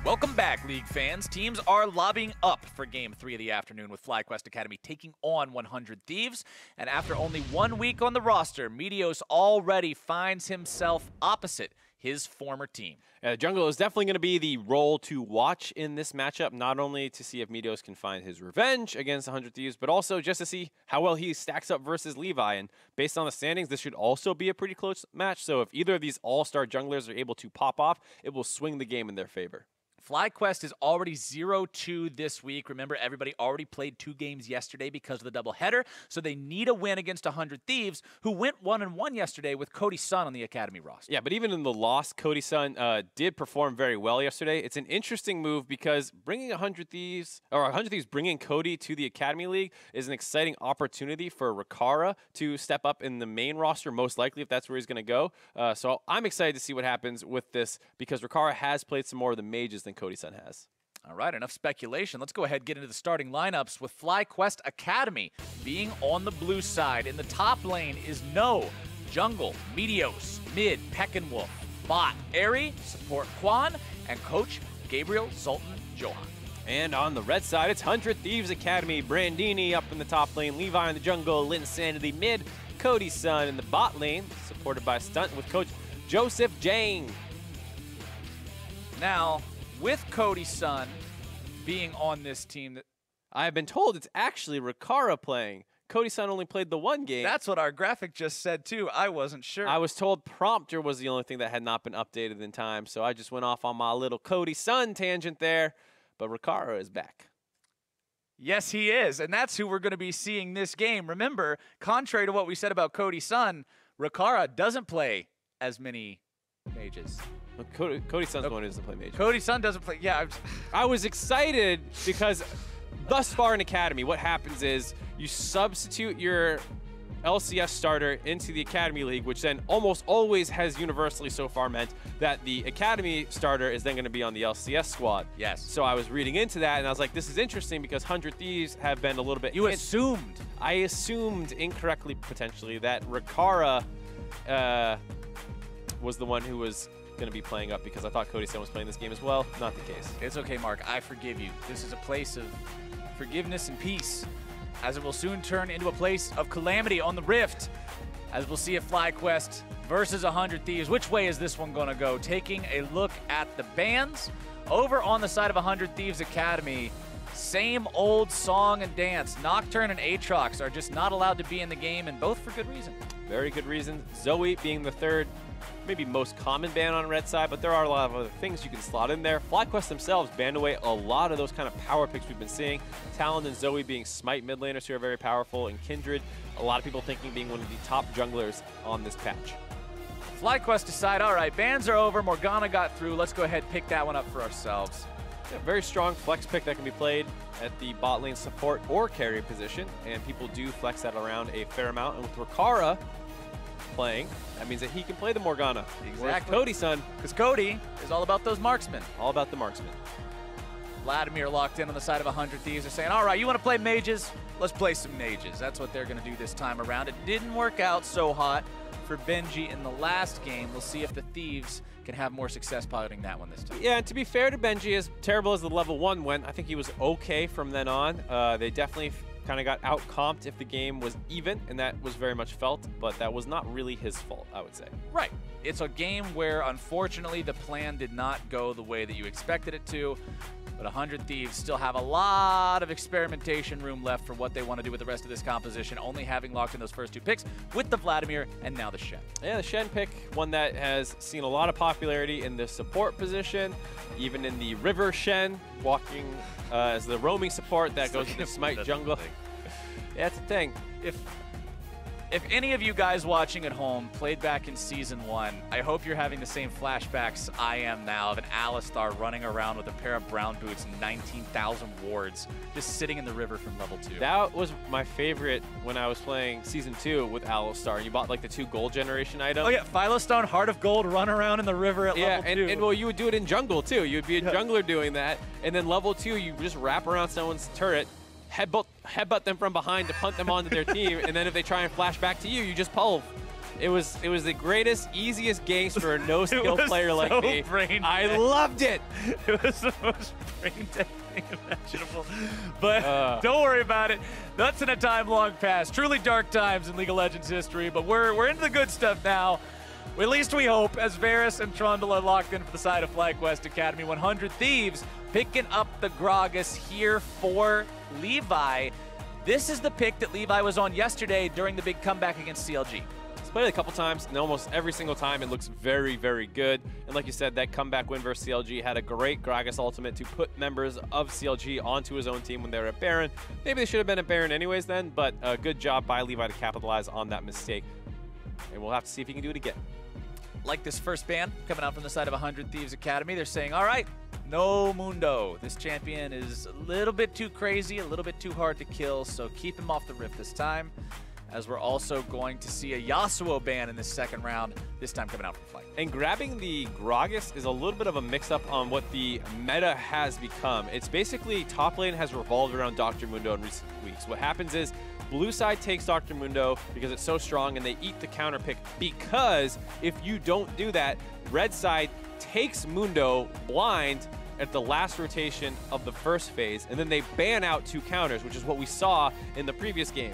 Welcome back, League fans. Teams are lobbying up for Game 3 of the afternoon with Flyquest Academy taking on 100 Thieves. And after only 1 week on the roster, Meteos already finds himself opposite his former team. Jungle is definitely going to be the role to watch in this matchup, not only to see if Meteos can find his revenge against 100 Thieves, but also just to see how well he stacks up versus Levi. And based on the standings, this should also be a pretty close match. So if either of these all-star junglers are able to pop off, it will swing the game in their favor. Flyquest is already 0-2 this week. Remember, everybody already played 2 games yesterday because of the doubleheader, so they need a win against 100 Thieves, who went 1-1 yesterday with Cody Sun on the Academy roster. Yeah, but even in the loss, Cody Sun did perform very well yesterday. It's an interesting move because bringing 100 Thieves bringing Cody to the Academy League is an exciting opportunity for Rikara to step up in the main roster, most likely, if that's where he's going to go. So I'm excited to see what happens with this because Rikara has played some more of the mages than Cody Sun has. All right, enough speculation. Let's go ahead and get into the starting lineups with Flyquest Academy being on the blue side. In the top lane is No, Jungle, Meteos, Mid, Peckinwolf, Bot, Airy, Support Quan, and Coach Gabriel Sultan Johan. And on the red side, it's 100 Thieves Academy. Brandini up in the top lane, Levi in the jungle, Linsanity mid, Cody Sun in the bot lane, supported by Stunt with Coach Joseph Jang. Now, with Cody Sun being on this team, I have been told it's actually Rikara playing. Cody Sun only played the 1 game. That's what our graphic just said, too. I wasn't sure. I was told Prompter was the only thing that had not been updated in time, so I just went off on my little Cody Sun tangent there. But Rikara is back. Yes, he is, and that's who we're going to be seeing this game. Remember, contrary to what we said about Cody Sun, Rikara doesn't play as many mages. Cody Sun's the one who doesn't play mages. Cody Sun doesn't play, yeah. I was excited because thus far in Academy, what happens is you substitute your LCS starter into the Academy League, which then almost always has universally so far meant that the Academy starter is then going to be on the LCS squad. Yes. So I was reading into that, and I was like, this is interesting because 100 Thieves have been a little bit... You assumed. I assumed incorrectly, potentially, that Rikara was the one who was going to be playing up because I thought Cody Sun was playing this game as well. Not the case. It's okay, Mark. I forgive you. This is a place of forgiveness and peace, as it will soon turn into a place of calamity on the Rift, as we'll see at Flyquest versus 100 Thieves. Which way is this one going to go? Taking a look at the bans over on the side of 100 Thieves Academy. Same old song and dance. Nocturne and Aatrox are just not allowed to be in the game, and both for good reason. Very good reason. Zoe being the third, maybe most common ban on red side, but there are a lot of other things you can slot in there. Flyquest themselves banned away a lot of those kind of power picks we've been seeing. Talon and Zoe being smite mid laners who are very powerful, and Kindred, a lot of people thinking being one of the top junglers on this patch. Flyquest decide, all right, bans are over, Morgana got through, let's go ahead and pick that one up for ourselves. Yeah, very strong flex pick that can be played at the bot lane support or carry position, and people do flex that around a fair amount, and with Rikara playing, that means that he can play the Morgana. Exactly. Cody Sun, because Cody is all about those marksmen. All about the marksman. Vladimir locked in on the side of 100 Thieves. They're saying, all right, you want to play mages? Let's play some mages. That's what they're going to do this time around. It didn't work out so hot for Benji in the last game. We'll see if the Thieves can have more success piloting that one this time. Yeah, and to be fair to Benji, as terrible as the level 1 went, I think he was okay from then on. They definitely kind of got out-comped if the game was even, and that was very much felt, but that was not really his fault, I would say. Right. It's a game where, unfortunately, the plan did not go the way that you expected it to, but 100 Thieves still have a lot of experimentation room left for what they want to do with the rest of this composition, only having locked in those first 2 picks with the Vladimir and now the Shen. Yeah, the Shen pick, one that has seen a lot of popularity in the support position, even in the River Shen, walking as the roaming support that goes into Smite jungle. Yeah, it's a thing. If any of you guys watching at home played back in Season 1, I hope you're having the same flashbacks I am now of an Alistar running around with a pair of brown boots and 19,000 wards just sitting in the river from level 2. That was my favorite when I was playing Season 2 with Alistar. You bought like the 2 gold generation items. Oh yeah, Philostone, Heart of Gold, run around in the river at level 2. And well, you would do it in jungle too. You would be a jungler doing that, and then level 2, you just wrap around someone's turret, headbutt them from behind to punt them onto their team, and then if they try and flash back to you, you just pull. It was the greatest, easiest ganks for a no-skill player like me. I loved it. It was the most brain dead thing imaginable. But don't worry about it. That's in a time long past. Truly dark times in League of Legends history, but we're into the good stuff now. At least we hope, as Varus and Trundle are locked in for the side of Flyquest Academy. 100 Thieves picking up the Gragas here for Levi. This is the pick that Levi was on yesterday during the big comeback against CLG. He's played it a couple times, and almost every single time it looks very, very good. And like you said, that comeback win versus CLG had a great Gragas ultimate to put members of CLG onto his own team when they were at Baron. Maybe they should have been at Baron anyways then, but a good job by Levi to capitalize on that mistake. And we'll have to see if he can do it again. Like this first ban coming out from the side of 100 Thieves Academy, they're saying, all right, no Mundo. This champion is a little bit too crazy, a little bit too hard to kill, so keep him off the Rift this time, as we're also going to see a Yasuo ban in this second round, this time coming out from Flight. And grabbing the Gragas is a little bit of a mix-up on what the meta has become. It's basically top lane has revolved around Dr. Mundo in recent weeks. What happens is blue side takes Dr. Mundo because it's so strong, and they eat the counter pick because if you don't do that, red side takes Mundo blind at the last rotation of the first phase, and then they ban out 2 counters, which is what we saw in the previous game.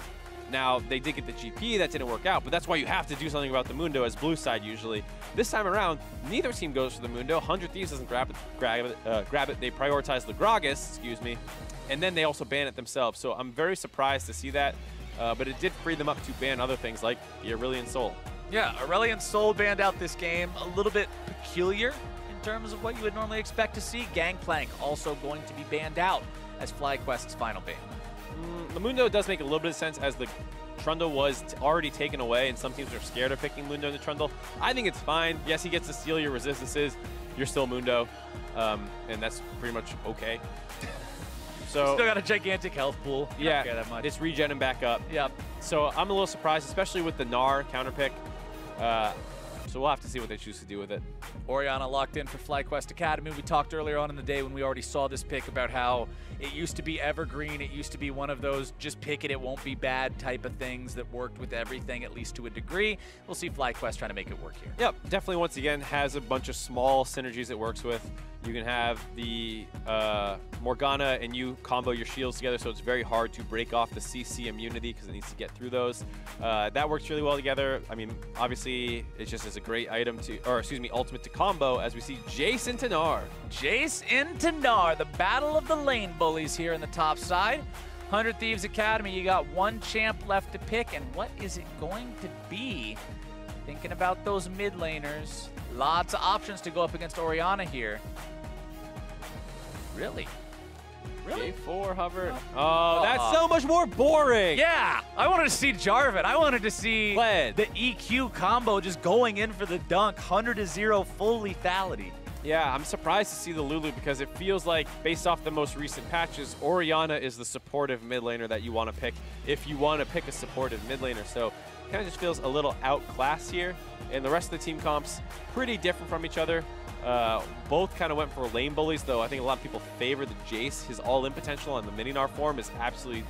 Now, they did get the GP, that didn't work out, but that's why you have to do something about the Mundo as blue side usually. This time around, neither team goes for the Mundo. 100 Thieves doesn't grab it. They prioritize the Gragas, excuse me, and then they also ban it themselves. So I'm very surprised to see that, but it did free them up to ban other things like the Aurelion Soul. Yeah, Aurelion Soul banned out this game. A little bit peculiar in terms of what you would normally expect to see. Gangplank also going to be banned out as Flyquest's final ban. The Mundo does make a little bit of sense as the Trundle was already taken away, and some teams are scared of picking Mundo in the Trundle. I think it's fine. Yes, he gets to steal your resistances. You're still Mundo, and that's pretty much okay. So still got a gigantic health pool. You yeah, don't care that much. It's regenning back up. Yep. So I'm a little surprised, especially with the Gnar counter pick. So we'll have to see what they choose to do with it. Orianna locked in for Flyquest Academy. We talked earlier on in the day when we already saw this pick about how it used to be evergreen. It used to be one of those just pick it, it won't be bad type of things that worked with everything, at least to a degree. We'll see Flyquest trying to make it work here. Yep, definitely once again has a bunch of small synergies it works with. You can have the Morgana and you combo your shields together, so it's very hard to break off the CC immunity because it needs to get through those. That works really well together. I mean, obviously, it just is a great item to, or excuse me, ultimate to combo as we see Jace into Gnar. Jace into Gnar, the battle of the lane bullies here in the top side. 100 Thieves Academy, you got one champ left to pick, and what is it going to be? Thinking about those mid laners, lots of options to go up against Orianna here. Really? Really? K4 hover. Oh, that's so much more boring. Yeah, I wanted to see Jarvan. I wanted to see Fled. the EQ combo just going in for the dunk. 100-0 full lethality. Yeah, I'm surprised to see the Lulu because it feels like, based off the most recent patches, Orianna is the supportive mid laner that you want to pick if you want to pick a supportive mid laner. So it kind of just feels a little outclassed here. And the rest of the team comps, pretty different from each other. Both kind of went for lane bullies, though I think a lot of people favor the Jace. His all-in potential on the mini-Gnar form is absolutely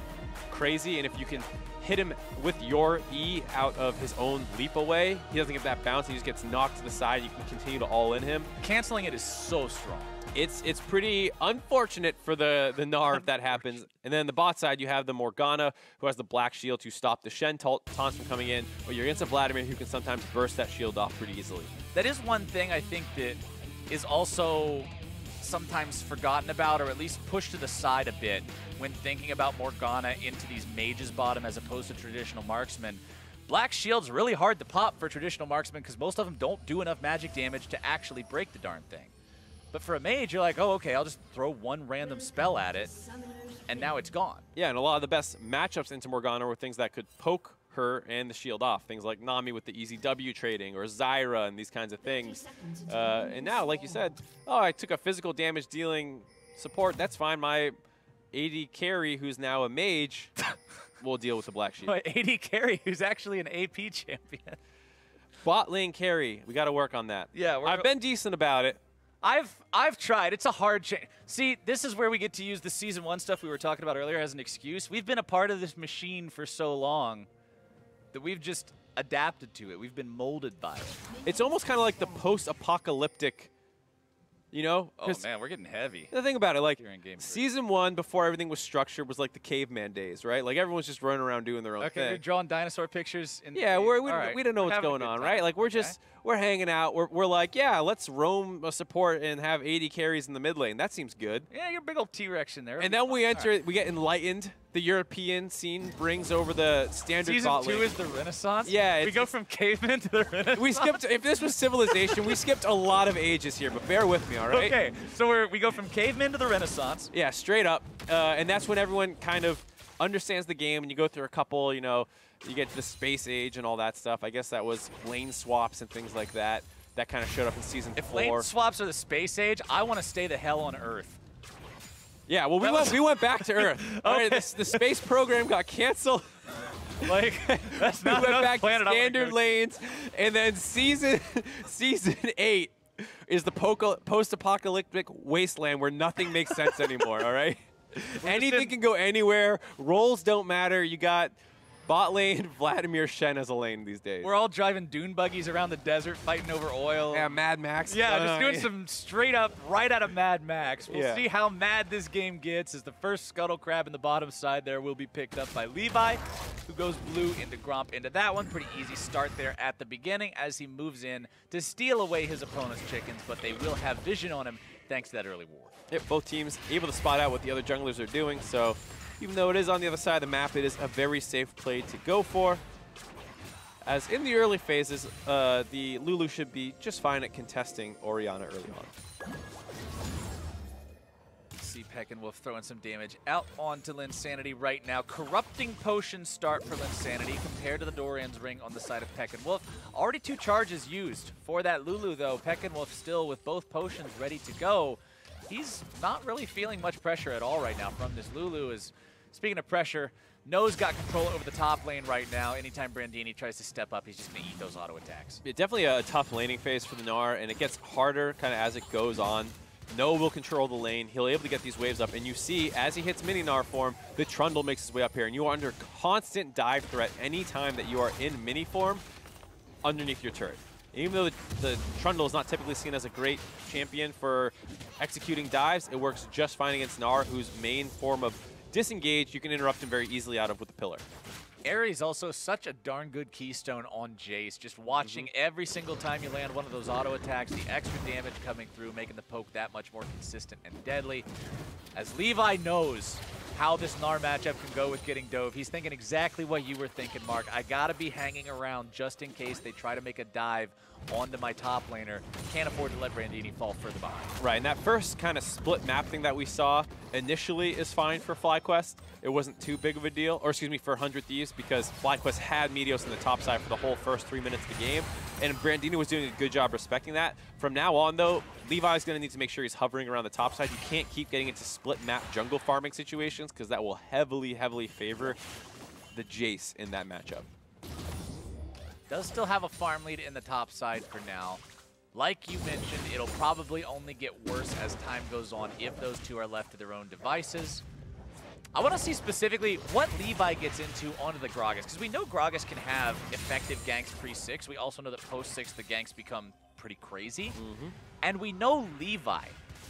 crazy, and if you can hit him with your E out of his own leap away, he doesn't get that bounce, he just gets knocked to the side, you can continue to all-in him. Canceling it is so strong. It's pretty unfortunate for the Gnar if that happens. And then the bot side, you have the Morgana, who has the black shield to stop the Shen taunts from coming in, but you're against a Vladimir who can sometimes burst that shield off pretty easily. That is one thing I think that is also sometimes forgotten about, or at least pushed to the side a bit when thinking about Morgana into these mages bottom as opposed to traditional marksmen. Black shield's really hard to pop for traditional marksmen because most of them don't do enough magic damage to actually break the darn thing. But for a mage, you're like, oh, okay, I'll just throw one random spell at it, and now it's gone. Yeah, and a lot of the best matchups into Morgana were things that could poke her and the shield off. Things like Nami with the easy W trading, or Zyra and these kinds of things. And now, like you said, oh, I took a physical damage dealing support. That's fine. My AD carry, who's now a mage, will deal with the black shield. My AD carry, who's actually an AP champion. Bot lane carry. We got to work on that. Yeah, I've been decent about it. I've tried. It's a hard change. See, this is where we get to use the Season 1 stuff we were talking about earlier as an excuse. We've been a part of this machine for so long that we've just adapted to it. We've been molded by it. It's almost kind of like the post-apocalyptic, you know? Oh man, we're getting heavy. The thing about it, like, Game season 1, before everything was structured, was like the caveman days, right? Like, everyone's just running around doing their own thing. You're drawing dinosaur pictures. Yeah, we don't know what's going on, right? Like, we're hanging out. We're like, yeah, let's roam a support and have 80 carries in the mid lane. That seems good. Yeah, you're a big old T-Rex in there. And then we enter, we get enlightened. The European scene brings over the standard bot lane. Season 2 is the Renaissance? Yeah. We go from caveman to the Renaissance? We skipped, if this was civilization, we skipped a lot of ages here, but bear with me, all right? Okay, so we go from caveman to the Renaissance. Yeah, straight up. And that's when everyone kind of understands the game, and you go through a couple, you know, you get to the space age and all that stuff. I guess that was lane swaps and things like that. That kind of showed up in season 4. If lane swaps are the space age, I want to stay the hell on Earth. Yeah, well, we went back to Earth. All right, the space program got canceled. Like, that's not we went back planet to standard lanes, and then season 8 is the post-apocalyptic wasteland where nothing makes sense anymore. All right, anything can go anywhere. Roles don't matter. You got bot lane, Vladimir Shen as a lane these days. We're all driving dune buggies around the desert, fighting over oil. Yeah, Mad Max. Yeah, just doing some straight up, right out of Mad Max. We'll see how mad this game gets as the first Scuttle Crab in the bottom side there will be picked up by Levi, who goes blue into Gromp into that one. Pretty easy start there at the beginning as he moves in to steal away his opponent's chickens, but they will have vision on him thanks to that early war. Yep, both teams able to spot out what the other junglers are doing, so even though it is on the other side of the map, it is a very safe play to go for. As in the early phases, the Lulu should be just fine at contesting Orianna early on. See Peckinwolf throwing some damage out onto Linsanity right now. Corrupting Potion start for Linsanity compared to the Doran's Ring on the side of Peckinwolf. Already 2 charges used for that Lulu though. Peckinwolf still with both potions ready to go. He's not really feeling much pressure at all right now from this Lulu. Is speaking of pressure, No's got control over the top lane right now. Anytime Brandini tries to step up, he's just going to eat those auto attacks. It's definitely a tough laning phase for the Gnar, and it gets harder kind of as it goes on. No will control the lane. He'll be able to get these waves up, and you see as he hits mini Gnar form, the Trundle makes his way up here, and you are under constant dive threat anytime that you are in mini form underneath your turret. Even though the Trundle is not typically seen as a great champion for executing dives, it works just fine against Gnar, whose main form of disengage you can interrupt him very easily out of with the pillar. Ares also such a darn good keystone on Jace. Just watching every single time you land one of those auto attacks, the extra damage coming through, making the poke that much more consistent and deadly. As Levi knows how this Gnar matchup can go with getting dove, he's thinking exactly what you were thinking, Mark. I gotta be hanging around just in case they try to make a dive onto my top laner. Can't afford to let Brandini fall further behind. Right, and that first kind of split map thing that we saw initially is fine for Flyquest. It wasn't too big of a deal, or excuse me, for 100 Thieves, because Flyquest had Meteos in the top side for the whole first 3 minutes of the game, and Brandini was doing a good job respecting that. From now on, though, Levi's going to need to make sure he's hovering around the top side. You can't keep getting into split map jungle farming situations, because that will heavily, heavily favor the Jace in that matchup. Does still have a farm lead in the top side for now. Like you mentioned, it'll probably only get worse as time goes on if those two are left to their own devices. I want to see specifically what Levi gets into onto the Gragas, because we know Gragas can have effective ganks pre-6. We also know that post-6 the ganks become pretty crazy. And we know Levi.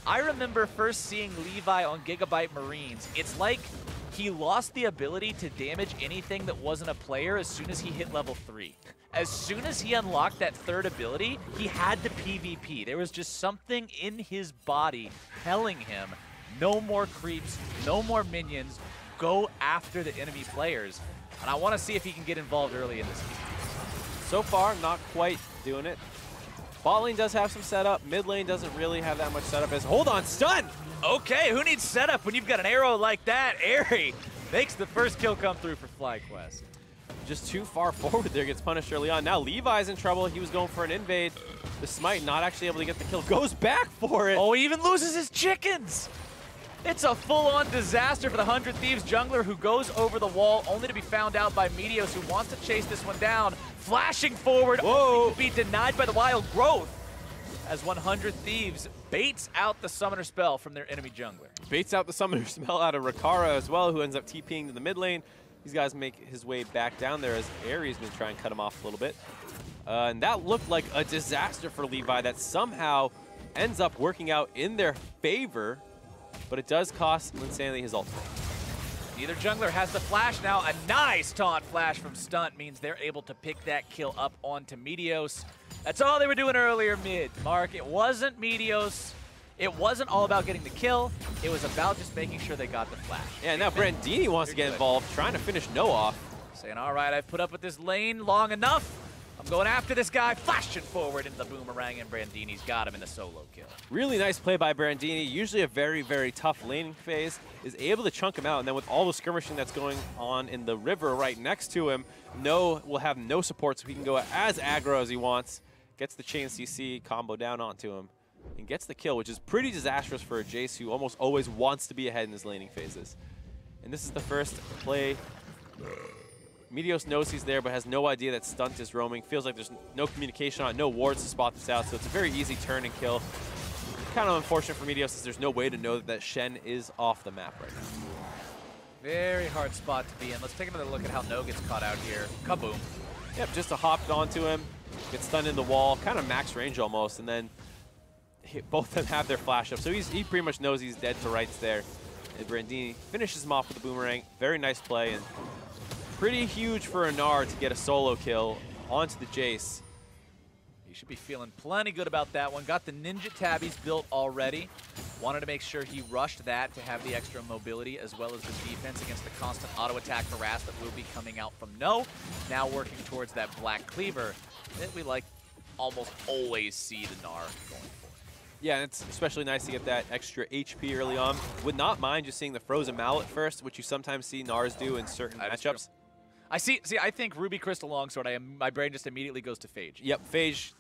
I remember first seeing Levi on Gigabyte Marines. It's like he lost the ability to damage anything that wasn't a player as soon as he hit level 3. As soon as he unlocked that third ability, he had to PvP. There was just something in his body telling him, no more creeps, no more minions, go after the enemy players. And I want to see if he can get involved early in this game. So far, not quite doing it. Bot lane does have some setup. Mid lane doesn't really have that much setup. As hold on, stun! Okay, who needs setup when you've got an arrow like that? Airy makes the first kill come through for Flyquest. Just too far forward there, gets punished early on. Now Levi's in trouble. He was going for an invade. The Smite not actually able to get the kill. Goes back for it. Oh, he even loses his chickens. It's a full-on disaster for the 100 Thieves jungler who goes over the wall only to be found out by Meteos, who wants to chase this one down. Flashing forward, only to be denied by the wild growth as 100 Thieves baits out the summoner spell from their enemy jungler. Baits out the summoner spell out of Rakara as well, who ends up TPing to the mid lane. These guys make his way back down there as Aries going to try and cut him off a little bit. And that looked like a disaster for Levi that somehow ends up working out in their favor, but it does cost Linsanity his ultimate. Neither jungler has the flash now. A nice taunt flash from Stunt means they're able to pick that kill up onto Meteos. That's all they were doing earlier mid, Mark. It wasn't Meteos. It wasn't all about getting the kill. It was about just making sure they got the flash. Yeah, now Brandini wants to get involved, trying to finish No off. Saying, all right, I've put up with this lane long enough. I'm going after this guy, flashing forward into the boomerang, and Brandini's got him in the solo kill. Really nice play by Brandini. Usually a very, very tough laning phase. Is able to chunk him out, and then with all the skirmishing that's going on in the river right next to him, No will have no support, so he can go as aggro as he wants. Gets the chain CC combo down onto him, and gets the kill, which is pretty disastrous for a Jace who almost always wants to be ahead in his laning phases. And this is the first play. Meteos knows he's there, but has no idea that Stunt is roaming. Feels like there's no communication on it, no wards to spot this out, so it's a very easy turn and kill. Kind of unfortunate for Meteos, as there's no way to know that Shen is off the map right now. Very hard spot to be in. Let's take another look at how No gets caught out here. Kaboom. Yep, just a hopped onto him, gets stunned in the wall, kind of max range almost, and then both of them have their flash up. So he pretty much knows he's dead to rights there. And Brandini finishes him off with a boomerang. Very nice play, and pretty huge for Anar to get a solo kill onto the Jace. He should be feeling plenty good about that one. Got the ninja tabbies built already. Wanted to make sure he rushed that to have the extra mobility as well as the defense against the constant auto attack harass that will be coming out from No. Now working towards that black cleaver that we like almost always see the Gnar going for. Yeah, and it's especially nice to get that extra HP early on. Would not mind just seeing the frozen mallet first, which you sometimes see Gnars do in certain matchups. I think Ruby Crystal Longsword, my brain just immediately goes to Phage. Yep, Phage.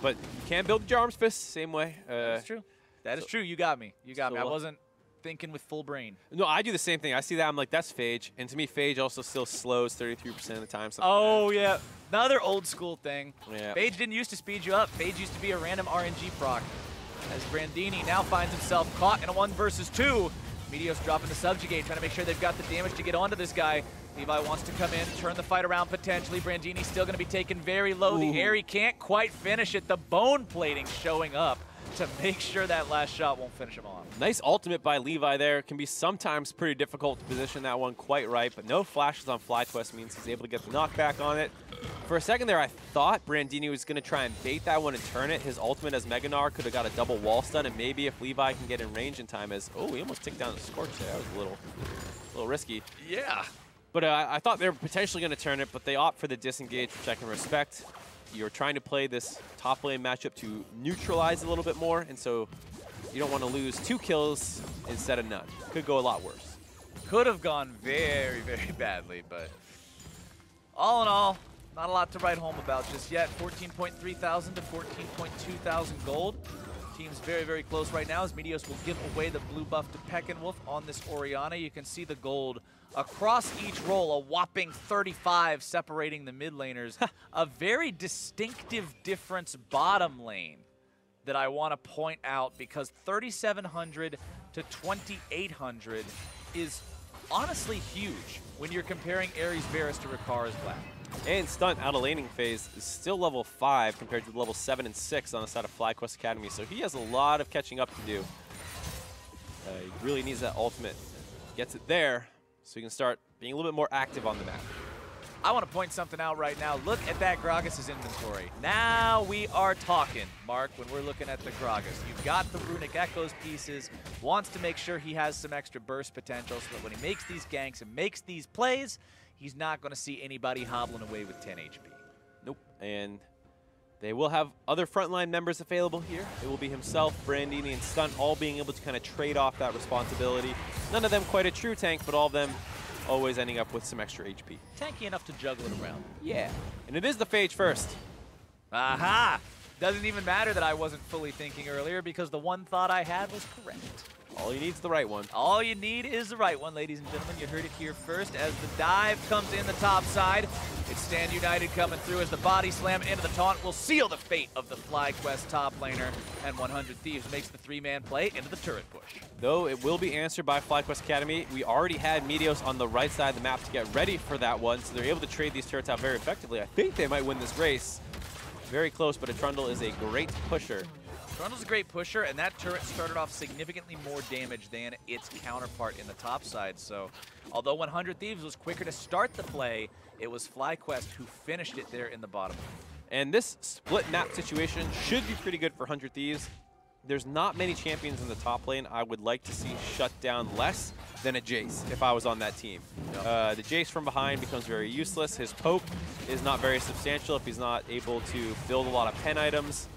But you can build the Jarms Fist same way. That's true. That is true. You got me. You got me. I wasn't thinking with full brain. No, I do the same thing. I see that, I'm like, that's Phage. And to me, Phage also still slows 33% of the time. Oh, yeah. Another old school thing. Yeah. Phage didn't used to speed you up. Phage used to be a random RNG proc. As Brandini now finds himself caught in a 1 versus 2. Meteos dropping the subjugate, trying to make sure they've got the damage to get onto this guy. Levi wants to come in, turn the fight around potentially. Brandini's still going to be taken very low. Ooh. The Aerie can't quite finish it. The bone plating showing up to make sure that last shot won't finish him off. Nice ultimate by Levi there. Can be sometimes pretty difficult to position that one quite right, but no flashes on Flyquest means he's able to get the knockback on it. For a second there, I thought Brandini was going to try and bait that one and turn it. His ultimate as Mega Gnar could have got a double wall stun, and maybe if Levi can get in range in time as... Oh, he almost took down the Scorch there. That was a little risky. Yeah. But I thought they were potentially going to turn it, but they opt for the disengage, which I can respect. You're trying to play this top lane matchup to neutralize a little bit more, and so you don't want to lose 2 kills instead of none. Could go a lot worse. Could have gone very, very badly, but all in all, not a lot to write home about just yet. 14.3 thousand to 14.2 thousand gold. Team's very, very close right now as Meteos will give away the blue buff to Peckinwolf on this Orianna. You can see the gold across each roll, a whopping 35 separating the mid laners. A very distinctive difference bottom lane that I want to point out, because 3,700 to 2,800 is honestly huge when you're comparing Ares Varus to Ricara's Black. And Stunt out of laning phase is still level 5 compared to the level 7 and 6 on the side of Flyquest Academy, so he has a lot of catching up to do. He really needs that ultimate. Gets it there, so he can start being a little bit more active on the map. I want to point something out right now. Look at that Gragas' inventory. Now we are talking, Mark, when we're looking at the Gragas. You've got the Runic Echoes pieces, wants to make sure he has some extra burst potential so that when he makes these ganks and makes these plays, he's not going to see anybody hobbling away with 10 HP. Nope, and they will have other frontline members available here. It will be himself, Brandini, and Stunt all being able to kind of trade off that responsibility. None of them quite a true tank, but all of them always ending up with some extra HP. Tanky enough to juggle it around. Yeah, and it is the Phage first. Aha! Doesn't even matter that I wasn't fully thinking earlier, because the one thought I had was correct. All you need is the right one. All you need is the right one, ladies and gentlemen. You heard it here first as the dive comes in the top side. It's Stand United coming through as the body slam into the taunt will seal the fate of the Flyquest top laner, and 100 Thieves makes the 3-man play into the turret push. Though it will be answered by Flyquest Academy, we already had Meteos on the right side of the map to get ready for that one, so they're able to trade these turrets out very effectively. I think they might win this race. Very close, but a Trundle is a great pusher. Trundle's a great pusher, and that turret started off significantly more damage than its counterpart in the top side. So, although 100 Thieves was quicker to start the play, it was Flyquest who finished it there in the bottom. And this split map situation should be pretty good for 100 Thieves. There's not many champions in the top lane I would like to see shut down less than a Jace if I was on that team. Yep. The Jace from behind becomes very useless. His poke is not very substantial if he's not able to build a lot of pen items.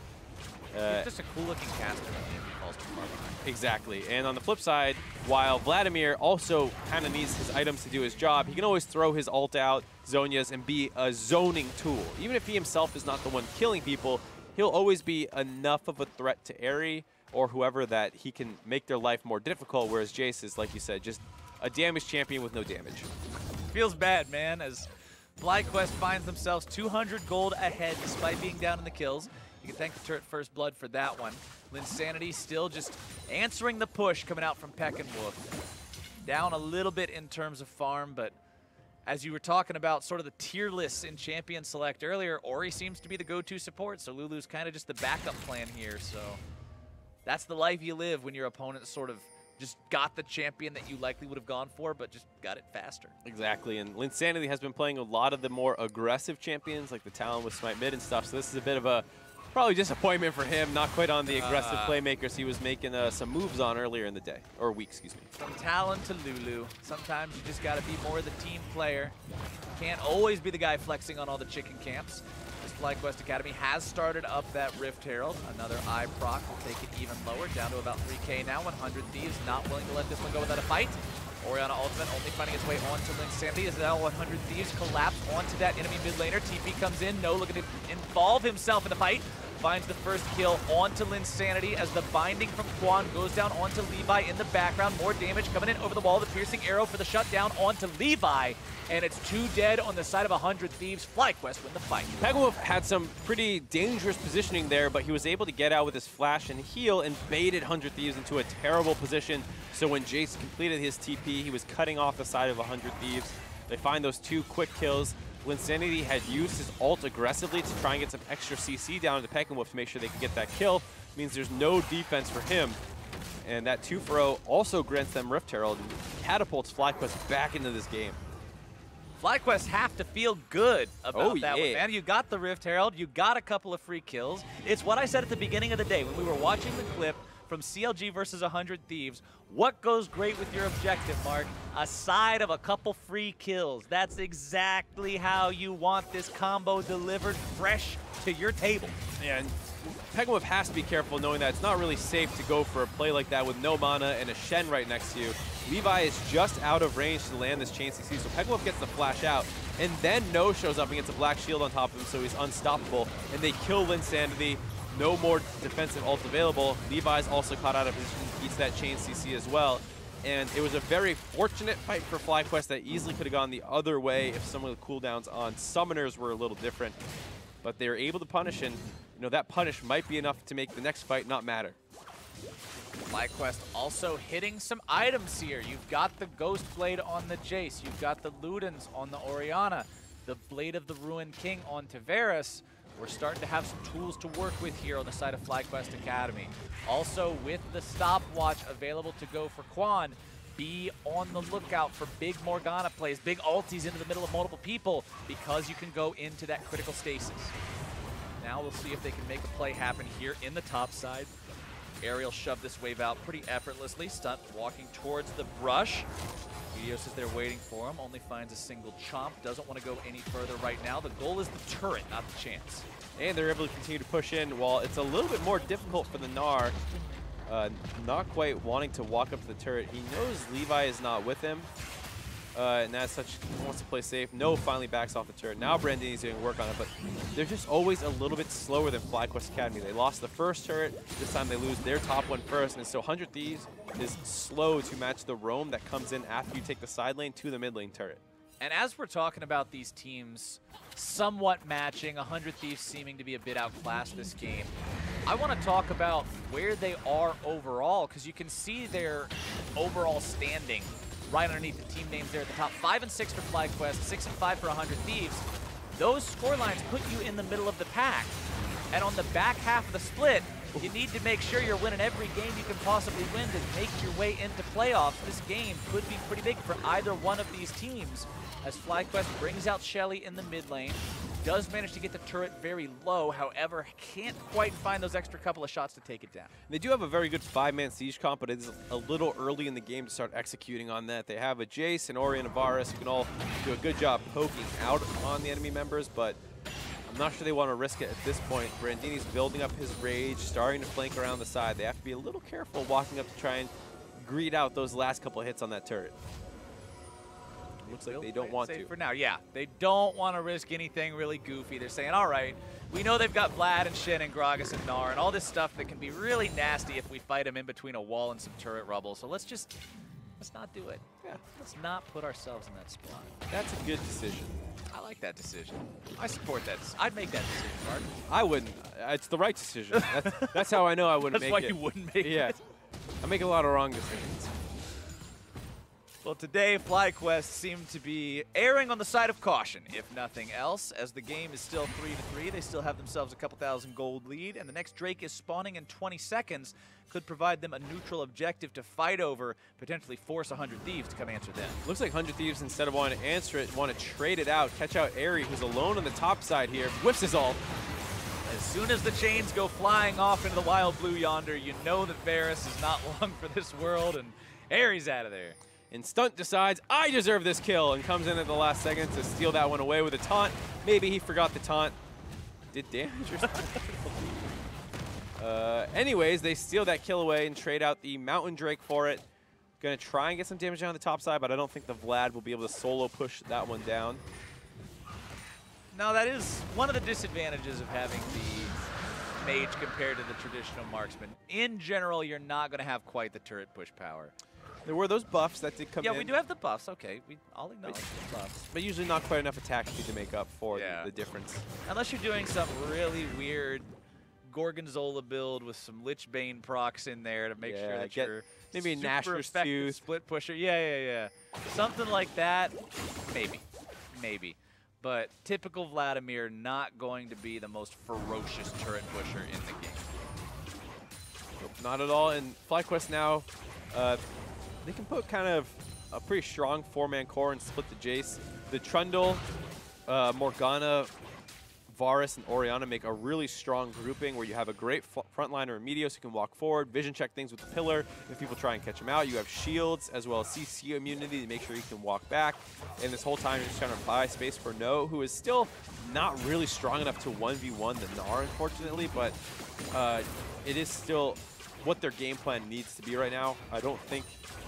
He's just a cool-looking caster if he falls too far behind. Exactly. And on the flip side, while Vladimir also kind of needs his items to do his job, he can always throw his ult out, Zhonya's, and be a zoning tool. Even if he himself is not the one killing people, he'll always be enough of a threat to Aerie or whoever that he can make their life more difficult, whereas Jace is, like you said, just a damage champion with no damage. Feels bad, man, as Flyquest finds themselves 200 gold ahead despite being down in the kills. You can thank the turret First Blood for that one. Linsanity still just answering the push coming out from Peckinwolf. Down a little bit in terms of farm, but as you were talking about sort of the tier lists in Champion Select earlier, Ori seems to be the go-to support, so Lulu's kind of just the backup plan here. So that's the life you live when your opponent sort of just got the champion that you likely would have gone for, but just got it faster. Exactly, and Linsanity has been playing a lot of the more aggressive champions, like the Talon with Smite Mid and stuff, so this is a bit of a probably disappointment for him, not quite on the aggressive playmakers he was making some moves on earlier in the day, or week, excuse me. From Talon to Lulu, sometimes you just got to be more the team player. Can't always be the guy flexing on all the chicken camps. This Flyquest Academy has started up that Rift Herald. Another eye proc will take it even lower, down to about 3K now. 100 Thieves not willing to let this one go without a fight. Orianna Ultimate only finding its way onto Linsanity as now 100 Thieves collapse onto that enemy mid laner. TP comes in, no looking to involve himself in the fight. Finds the first kill onto Linsanity as the binding from Quan goes down onto Levi in the background. More damage coming in over the wall. The piercing arrow for the shutdown onto Levi. And it's 2 dead on the side of 100 Thieves. Flyquest win the fight. Peckinwolf had some pretty dangerous positioning there, but he was able to get out with his flash and heal and baited 100 Thieves into a terrible position. So when Jace completed his TP, he was cutting off the side of 100 Thieves. They find those 2 quick kills. Linsanity had used his ult aggressively to try and get some extra CC down to Peckinwolf to make sure they can get that kill. Means there's no defense for him. And that 2-for-0 also grants them Rift Herald and catapults Flyquest back into this game. Flyquest have to feel good about that one, man. You got the Rift Herald, you got a couple of free kills. It's what I said at the beginning of the day when we were watching the clip from CLG versus 100 Thieves. What goes great with your objective, Mark? Aside of a couple free kills. That's exactly how you want this combo delivered fresh to your table. Yeah, and Peckinwolf has to be careful knowing that it's not really safe to go for a play like that with no mana and a Shen right next to you. Levi is just out of range to land this chain CC, so Peckinwolf gets the flash out, and then No shows up and gets a black shield on top of him, so he's unstoppable, and they kill Linsanity. No more defensive ult available. Levi's also caught out of position, eats that chain CC as well. And it was a very fortunate fight for Flyquest that easily could have gone the other way if some of the cooldowns on summoners were a little different. But they were able to punish, and you know that punish might be enough to make the next fight not matter. Flyquest also hitting some items here. You've got the Ghost Blade on the Jace. You've got the Ludens on the Orianna. The Blade of the Ruined King on Tavares. We're starting to have some tools to work with here on the side of Flyquest Academy. Also, with the stopwatch available to go for Quan, be on the lookout for big Morgana plays, big ultis into the middle of multiple people, because you can go into that critical stasis. Now we'll see if they can make a play happen here in the top side. Aerial shoved this wave out pretty effortlessly. Stunt walking towards the brush. Meteos is there waiting for him, only finds a single chomp, doesn't want to go any further right now. The goal is the turret, not the chance. And they're able to continue to push in while it's a little bit more difficult for the Gnar. Not quite wanting to walk up to the turret. He knows Levi is not with him. And as such, wants to play safe. No finally backs off the turret. Now Brandini's doing work on it, but they're just always a little bit slower than Flyquest Academy. They lost the first turret. This time they lose their top one first. And so 100 Thieves is slow to match the roam that comes in after you take the side lane to the mid lane turret. And as we're talking about these teams somewhat matching, 100 Thieves seeming to be a bit outclassed this game, I want to talk about where they are overall, because you can see their overall standing right underneath the team names there at the top. 5 and 6 for Flyquest, 6 and 5 for 100 Thieves. Those score lines put you in the middle of the pack. And on the back half of the split, you need to make sure you're winning every game you can possibly win to make your way into playoffs. This game could be pretty big for either one of these teams, as Flyquest brings out Shelly in the mid lane, does manage to get the turret very low, however, can't quite find those extra couple of shots to take it down. They do have a very good 5-man siege comp, but it's a little early in the game to start executing on that. They have a Jace, an Ori, and a Varus who can all do a good job poking out on the enemy members, but I'm not sure they want to risk it at this point. Brandini's building up his rage, starting to flank around the side. They have to be a little careful walking up to try and greet out those last couple of hits on that turret. Looks like they don't want to. For now, yeah. They don't want to risk anything really goofy. They're saying, all right, we know they've got Vlad and Shin and Gragas and Gnar and all this stuff that can be really nasty if we fight them in between a wall and some turret rubble. So let's not do it. Yeah. Let's not put ourselves in that spot. That's a good decision. I like that decision. I support that. I'd make that decision, Mark. I wouldn't. It's the right decision. That's how I know I wouldn't make it. That's why you wouldn't make it. Yeah. I make a lot of wrong decisions. Well, today, Flyquest seemed to be erring on the side of caution, if nothing else, as the game is still 3-3. They still have themselves a couple thousand gold lead, and the next Drake is spawning in 20 seconds. Could provide them a neutral objective to fight over, potentially force 100 Thieves to come answer them. Looks like 100 Thieves, instead of wanting to answer it, want to trade it out, catch out Airy, who's alone on the top side here, whiffs his ult. As soon as the chains go flying off into the wild blue yonder, you know that Varus is not long for this world, and Airy's out of there. And Stunt decides, I deserve this kill, and comes in at the last second to steal that one away with a taunt. Maybe he forgot the taunt. Did damage or something? Anyways, they steal that kill away and trade out the Mountain Drake for it. Gonna try and get some damage on the top side, but I don't think the Vlad will be able to solo push that one down. No, that is one of the disadvantages of having the mage compared to the traditional marksman. In general, you're not gonna have quite the turret push power. There were those buffs that did come in. Yeah, we do have the buffs. Okay, I'll acknowledge the buffs. But usually not quite enough attack speed to make up for the difference. Unless you're doing some really weird Gorgonzola build with some Lich Bane procs in there to make sure that you're maybe a super Nashor's effective Tooth. split pusher. Yeah. Something like that, maybe. But typical Vladimir, not going to be the most ferocious turret pusher in the game. Nope, not at all. And Flyquest now, they can put kind of a pretty strong 4-man core and split the Jace. The Trundle, Morgana, Varus, and Orianna make a really strong grouping where you have a great frontliner in Meteos who can walk forward, vision check things with the pillar if people try and catch him out. You have shields as well as CC immunity to make sure he can walk back. And this whole time you're just trying to buy space for No, who is still not really strong enough to 1v1 the Gnar, unfortunately, but it is still what their game plan needs to be right now. I don't think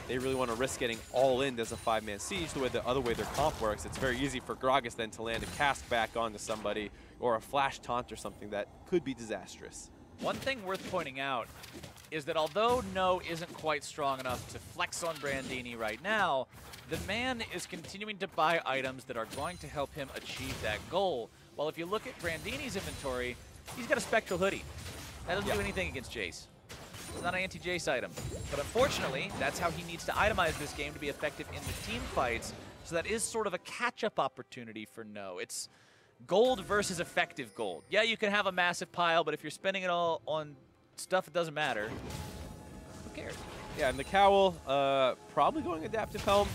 they really want to risk getting all in as a 5-man siege the other way their comp works. It's very easy for Gragas then to land a cast back onto somebody or a flash taunt or something that could be disastrous. One thing worth pointing out is that although No isn't quite strong enough to flex on Brandini right now, the man is continuing to buy items that are going to help him achieve that goal. Well, if you look at Brandini's inventory, he's got a Spectral Hoodie. That doesn't do anything against Jace. It's not an anti-Jace item. But unfortunately, that's how he needs to itemize this game to be effective in the team fights. So that is sort of a catch-up opportunity for No. It's gold versus effective gold. Yeah, you can have a massive pile, but if you're spending it all on stuff that doesn't matter, who cares? Yeah, and the Cowl, probably going Adaptive Helm.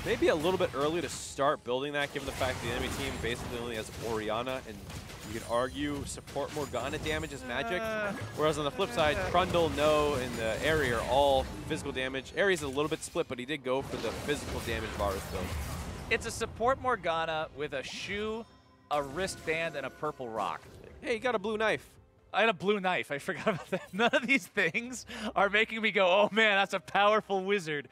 Maybe a little bit early to start building that, given the fact the enemy team basically only has Orianna, and you can argue support Morgana damage is magic. Whereas on the flip side, Trundle, No, and the Airy are all physical damage. Airy's a little bit split, but he did go for the physical damage Varus build. It's a support Morgana with a shoe, a wristband, and a purple rock. Hey, you got a blue knife. I had a blue knife. I forgot about that. None of these things are making me go, oh man, that's a powerful wizard.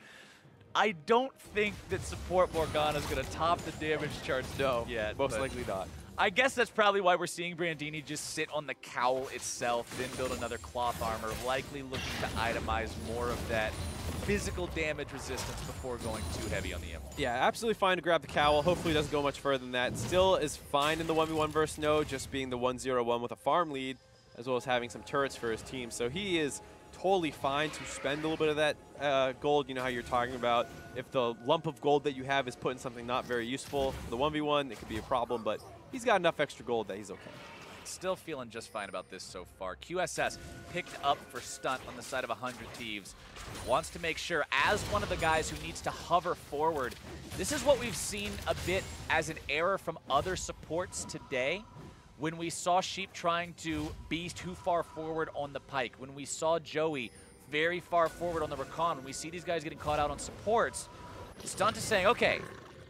I don't think that support Morgana is going to top the damage charts no, yet. Most likely not. I guess that's probably why we're seeing Brandini just sit on the cowl itself, then build another cloth armor, likely looking to itemize more of that physical damage resistance before going too heavy on the imp. Yeah, absolutely fine to grab the cowl. Hopefully it doesn't go much further than that. Still is fine in the 1v1 versus No, just being the 1-0-1 with a farm lead, as well as having some turrets for his team. So he is totally fine to spend a little bit of that gold. You know how you're talking about if the lump of gold that you have is put in something not very useful. For the 1v1, it could be a problem, but he's got enough extra gold that he's okay. Still feeling just fine about this so far. QSS picked up for Stunt on the side of 100 Thieves. Wants to make sure, as one of the guys who needs to hover forward, this is what we've seen a bit as an error from other supports today. When we saw Sheep trying to be too far forward on the Pike, when we saw Joey very far forward on the Recon, when we see these guys getting caught out on supports, Stunt is saying, okay,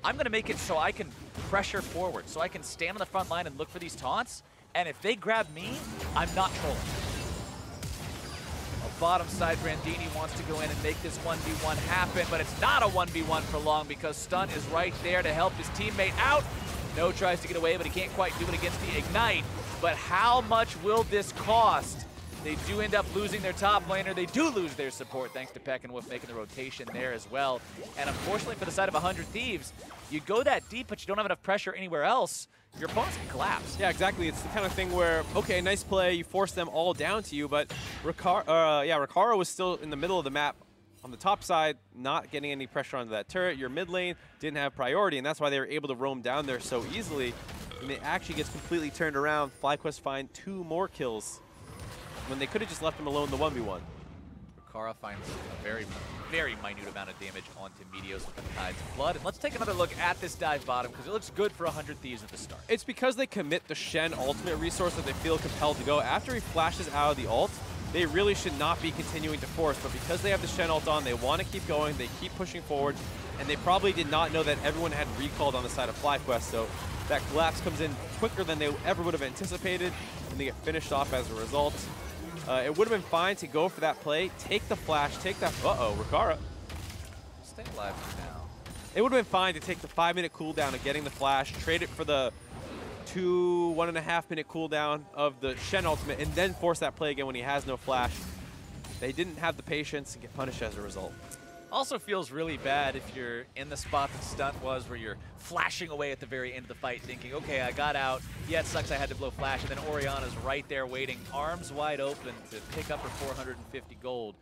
I'm going to make it so I can pressure forward, so I can stand on the front line and look for these taunts, and if they grab me, I'm not trolling. Bottom side, Brandini wants to go in and make this 1v1 happen, but it's not a 1v1 for long because Stunt is right there to help his teammate out. No tries to get away, but he can't quite do it against the Ignite. But how much will this cost? They do end up losing their top laner. They do lose their support, thanks to Peck and Wolf making the rotation there as well. And unfortunately for the side of 100 Thieves, you go that deep, but you don't have enough pressure anywhere else. Your opponents can collapse. Yeah, exactly. It's the kind of thing where, okay, nice play, you force them all down to you, but Ricaro was still in the middle of the map on the top side, not getting any pressure onto that turret. Your mid lane didn't have priority, and that's why they were able to roam down there so easily. And it actually gets completely turned around. Flyquest find 2 more kills when they could have just left him alone in the 1v1. Ricaro finds a very, very minute amount of damage onto Meteos with the Tide's Blood. And let's take another look at this dive bottom because it looks good for 100 Thieves at the start. It's because they commit the Shen ultimate resource that they feel compelled to go. After he flashes out of the ult, they really should not be continuing to force, but because they have the Shen ult on, they want to keep going, they keep pushing forward, and they probably did not know that everyone had recalled on the side of Flyquest, so that collapse comes in quicker than they ever would have anticipated, and they get finished off as a result. It would have been fine to go for that play, take the flash, take that, Ricaro. Stay alive for now. It would have been fine to take the 5-minute cooldown of getting the flash, trade it for the 1.5 minute cooldown of the Shen ultimate, and then force that play again when he has no flash. They didn't have the patience and get punished as a result. Also feels really bad if you're in the spot that Stunt was, where you're flashing away at the very end of the fight thinking, okay, I got out. Yeah, it sucks I had to blow flash. And then Oriana's right there waiting, arms wide open to pick up her 450 gold.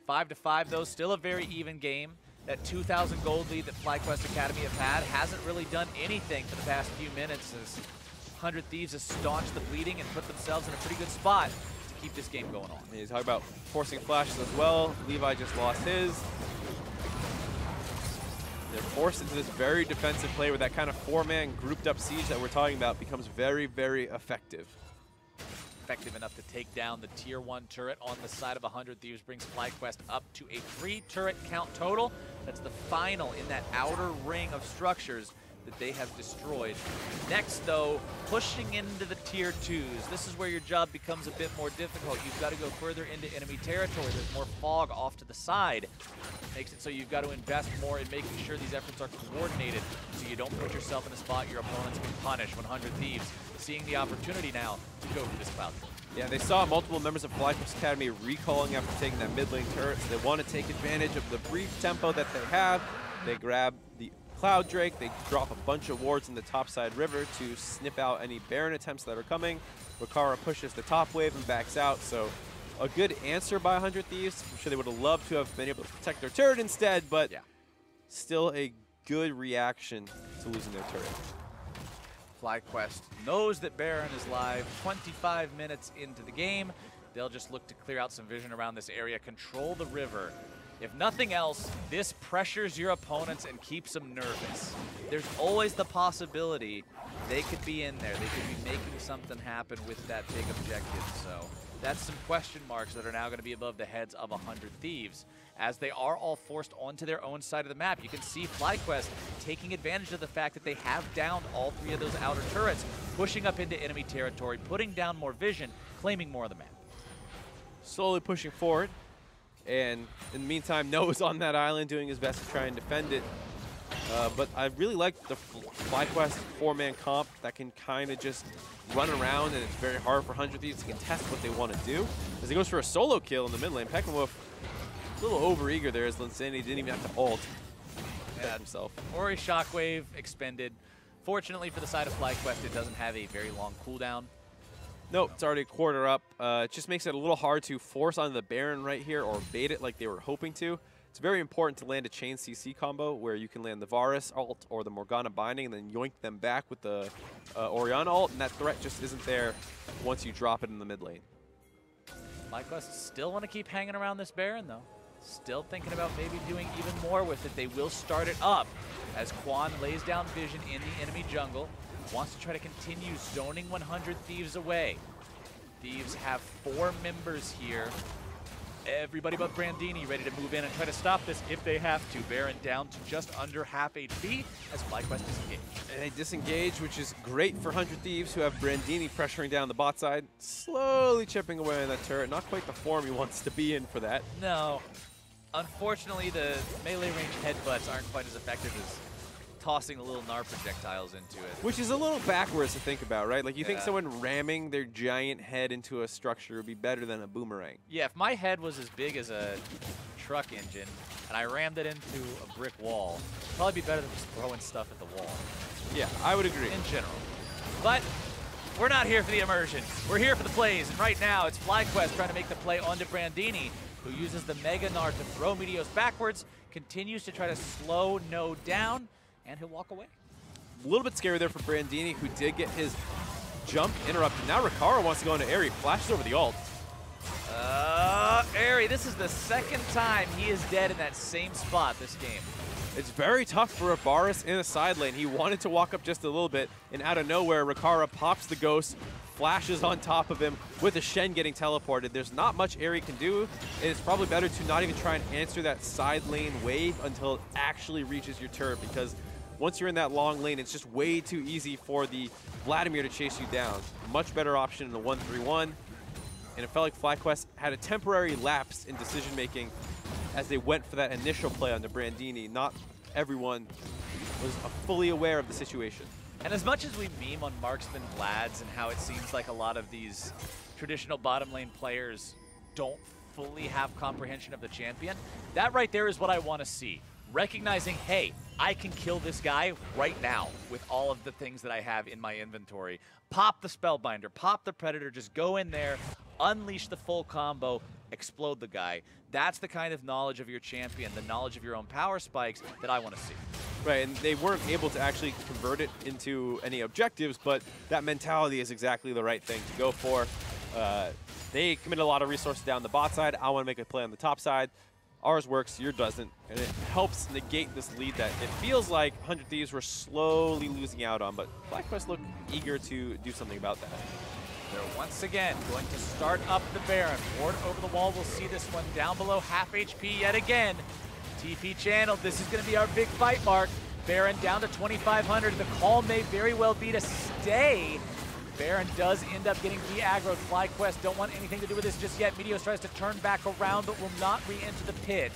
5-5, though, still a very even game. That 2,000 gold lead that Flyquest Academy have had hasn't really done anything for the past few minutes as 100 Thieves has staunched the bleeding and put themselves in a pretty good spot to keep this game going on. He's talking about forcing flashes as well. Levi just lost his. They're forced into this very defensive play where that kind of 4-man grouped up siege that we're talking about becomes very, very effective. Effective enough to take down the tier 1 turret on the side of 100 Thieves, brings Flyquest up to a 3 turret count total. That's the final in that outer ring of structures that they have destroyed. Next, though, pushing into the tier 2s. This is where your job becomes a bit more difficult. You've got to go further into enemy territory. There's more fog off to the side. Makes it so you've got to invest more in making sure these efforts are coordinated so you don't put yourself in a spot your opponents can punish. 100 Thieves seeing the opportunity now to go for this cloud. Yeah, they saw multiple members of Flyquest Academy recalling after taking that mid lane turret, so they want to take advantage of the brief tempo that they have. They grab the Cloud Drake, they drop a bunch of wards in the topside river to snip out any Baron attempts that are coming. Ricaro pushes the top wave and backs out, so a good answer by 100 Thieves. I'm sure they would have loved to have been able to protect their turret instead, but yeah, still a good reaction to losing their turret. Flyquest knows that Baron is live 25 minutes into the game. They'll just look to clear out some vision around this area, control the river. If nothing else, this pressures your opponents and keeps them nervous. There's always the possibility they could be in there. They could be making something happen with that big objective. So that's some question marks that are now going to be above the heads of 100 Thieves, as they are all forced onto their own side of the map. You can see Flyquest taking advantage of the fact that they have downed all 3 of those outer turrets, pushing up into enemy territory, putting down more vision, claiming more of the map. Slowly pushing forward. And in the meantime, Noah's on that island doing his best to try and defend it. But I really like the Flyquest 4-man comp that can kind of just run around, and it's very hard for 100 Thieves to contest what they want to do. As he goes for a solo kill in the mid lane, Peckinwolf a little over-eager there as Linsanity didn't even have to ult himself. Ori Shockwave expended. Fortunately for the side of Flyquest, it doesn't have a very long cooldown. Nope, it's already a quarter up. It just makes it a little hard to force on the Baron right here or bait it like they were hoping to. It's very important to land a chain CC combo where you can land the Varus ult or the Morgana binding and then yoink them back with the Orianna ult, and that threat just isn't there once you drop it in the mid lane. Flyquest still want to keep hanging around this Baron, though. Still thinking about maybe doing even more with it. They will start it up as Quan lays down vision in the enemy jungle. Wants to try to continue zoning 100 Thieves away. Thieves have 4 members here. Everybody but Brandini ready to move in and try to stop this if they have to. Baron down to just under half HP as Flyquest disengage. And they disengage, which is great for 100 Thieves, who have Brandini pressuring down the bot side, slowly chipping away on that turret. Not quite the form he wants to be in for that. No. Unfortunately, the melee range headbutts aren't quite as effective as tossing the little Gnar projectiles into it. Which is a little backwards to think about, right? Like, you think someone ramming their giant head into a structure would be better than a boomerang. Yeah, if my head was as big as a truck engine and I rammed it into a brick wall, it'd probably be better than just throwing stuff at the wall. Yeah, I would agree. In general. But we're not here for the immersion. We're here for the plays, and right now it's Flyquest trying to make the play onto Brandini, who uses the Mega Gnar to throw Meteos backwards, continues to try to slow No down, and he'll walk away. A little bit scary there for Brandini, who did get his jump interrupted. Now Ricaro wants to go into Aerie, flashes over the ult. Aerie, this is the second time he is dead in that same spot this game. It's very tough for a Varus in a side lane. He wanted to walk up just a little bit, and out of nowhere, Ricaro pops the ghost, flashes on top of him with a Shen getting teleported. There's not much Aerie can do. It's probably better to not even try and answer that side lane wave until it actually reaches your turret, because once you're in that long lane, it's just way too easy for the Vladimir to chase you down. Much better option in the 1-3-1. And it felt like Flyquest had a temporary lapse in decision-making as they went for that initial play on the Brandini. Not everyone was fully aware of the situation. And as much as we meme on Marksman Vlads and how it seems like a lot of these traditional bottom lane players don't fully have comprehension of the champion, that right there is what I want to see. Recognizing, hey, I can kill this guy right now with all of the things that I have in my inventory. Pop the Spellbinder, pop the Predator, just go in there, unleash the full combo, explode the guy. That's the kind of knowledge of your champion, the knowledge of your own power spikes that I want to see. Right, and they weren't able to actually convert it into any objectives, but that mentality is exactly the right thing to go for. They committed a lot of resources down the bot side. I want to make a play on the top side. Ours works, yours doesn't, and it helps negate this lead that it feels like 100 Thieves were slowly losing out on, but Flyquest looked eager to do something about that. They're once again going to start up the Baron. Ward over the wall, we'll see this one down below half HP yet again. TP channeled, this is going to be our big fight mark. Baron down to 2,500, the call may very well be to stay. Baron does end up getting de-aggroed. Flyquest don't want anything to do with this just yet. Meteos tries to turn back around, but will not re-enter the pit.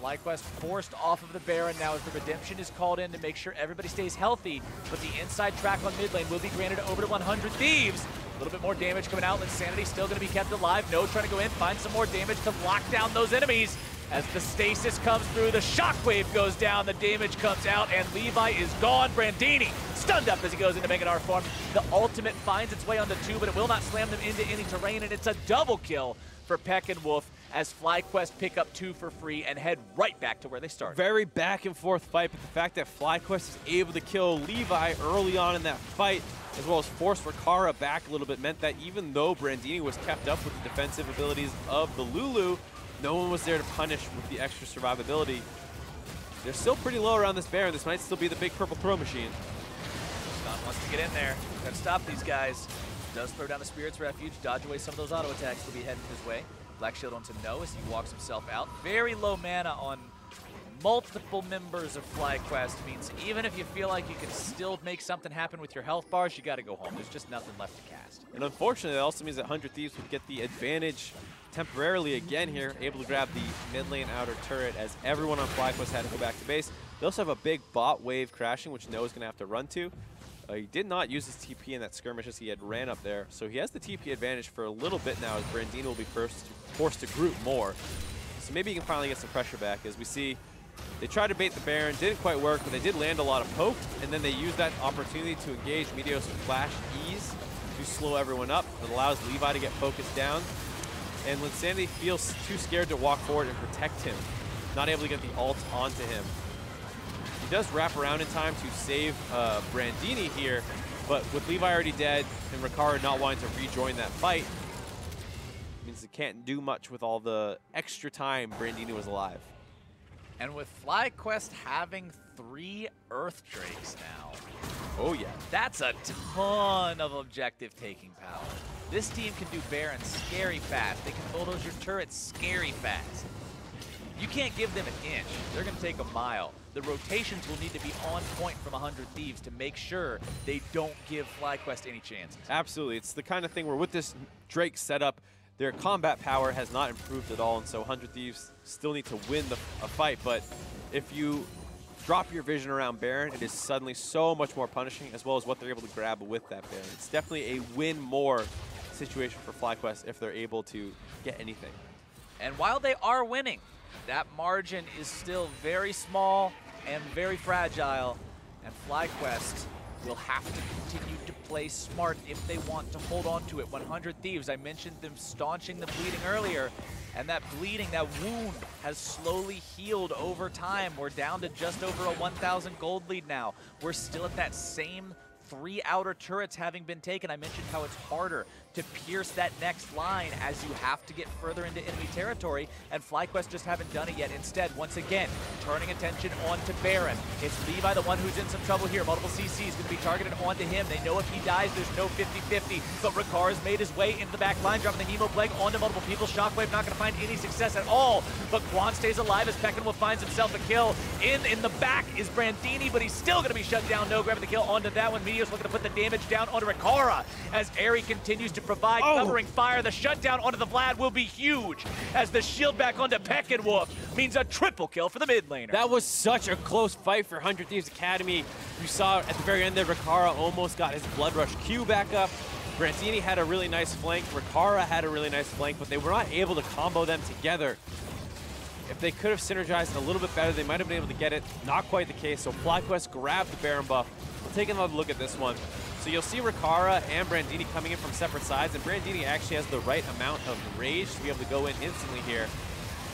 Flyquest forced off of the Baron now as the redemption is called in to make sure everybody stays healthy, but the inside track on mid lane will be granted over to 100 Thieves. A little bit more damage coming out. Linsanity still going to be kept alive. No trying to go in, find some more damage to lock down those enemies. As the stasis comes through, the shockwave goes down, the damage comes out, and Levi is gone. Brandini stunned up as he goes into Mega Gnar form. The ultimate finds its way onto 2, but it will not slam them into any terrain, and it's a double kill for Peckinwolf as Flyquest pick up 2 for free and head right back to where they started. Very back and forth fight, but the fact that Flyquest is able to kill Levi early on in that fight, as well as force Ricaro back a little bit, meant that even though Brandini was kept up with the defensive abilities of the Lulu, no one was there to punish with the extra survivability. They're still pretty low around this Baron. This might still be the big purple throw machine. Scott wants to get in there. Gotta stop these guys. Does throw down the Spirit's Refuge, dodge away some of those auto attacks to be heading his way. Black Shield onto No as he walks himself out. Very low mana on multiple members of Flyquest means even if you feel like you can still make something happen with your health bars, you got to go home. There's just nothing left to cast. And unfortunately, that also means that 100 Thieves would get the advantage temporarily again here, able to grab the mid lane outer turret as everyone on Flyquest had to go back to base. They also have a big bot wave crashing, which Noah's going to have to run to. He did not use his TP in that skirmish as he had ran up there, so he has the TP advantage for a little bit now as Brandini will be forced to group more. So maybe he can finally get some pressure back. As we see, they tried to bait the Baron, didn't quite work, but they did land a lot of poke, and then they used that opportunity to engage Meteos with flash ease to slow everyone up. It allows Levi to get focused down, and Linsanity feels too scared to walk forward and protect him, not able to get the ult onto him. He does wrap around in time to save Brandini here, but with Levi already dead and Ricard not wanting to rejoin that fight, means he can't do much with all the extra time Brandini was alive. And with Flyquest having 3 Earth Drakes now, oh yeah, that's a ton of objective taking power. This team can do Baron scary fast. They can bulldoze your turrets scary fast. You can't give them an inch. They're going to take a mile. The rotations will need to be on point from 100 Thieves to make sure they don't give Flyquest any chances. Absolutely. It's the kind of thing where with this Drake setup, their combat power has not improved at all, and so 100 Thieves still need to win a fight. But if you drop your vision around Baron, it is suddenly so much more punishing, as well as what they're able to grab with that Baron. It's definitely a win more situation for Flyquest if they're able to get anything. And while they are winning, that margin is still very small and very fragile, and Flyquest will have to continue to play smart if they want to hold on to it. 100 Thieves, I mentioned them staunching the bleeding earlier, and that bleeding, that wound, has slowly healed over time. We're down to just over a 1,000 gold lead now. We're still at that same 3 outer turrets having been taken. I mentioned how it's harder to pierce that next line as you have to get further into enemy territory, and Flyquest just haven't done it yet. Instead, once again, turning attention onto Baron. It's Levi, the one who's in some trouble here. Multiple CCs going to be targeted onto him. They know if he dies, there's no 50-50, but Ricard's made his way into the back line, dropping the Hemo Plague onto multiple people. Shockwave not going to find any success at all, but Quan stays alive as Peckinwolf finds himself a kill. In the back is Brandini, but he's still going to be shut down. No grabbing the kill onto that one. Meteos looking to put the damage down onto Ricard as Airy continues to provide covering fire. The shutdown onto the Vlad will be huge as the shield back onto Peckinwolf means a triple kill for the mid laner. That was such a close fight for 100 Thieves Academy. You saw at the very end there, Ricard almost got his Blood Rush Q back up. Brandini had a really nice flank. Ricard had a really nice flank, but they were not able to combo them together. If they could have synergized a little bit better, they might have been able to get it. Not quite the case, so Flyquest grabbed the Baron buff. We'll take another look at this one. So you'll see Ricard and Brandini coming in from separate sides, and Brandini actually has the right amount of rage to be able to go in instantly here.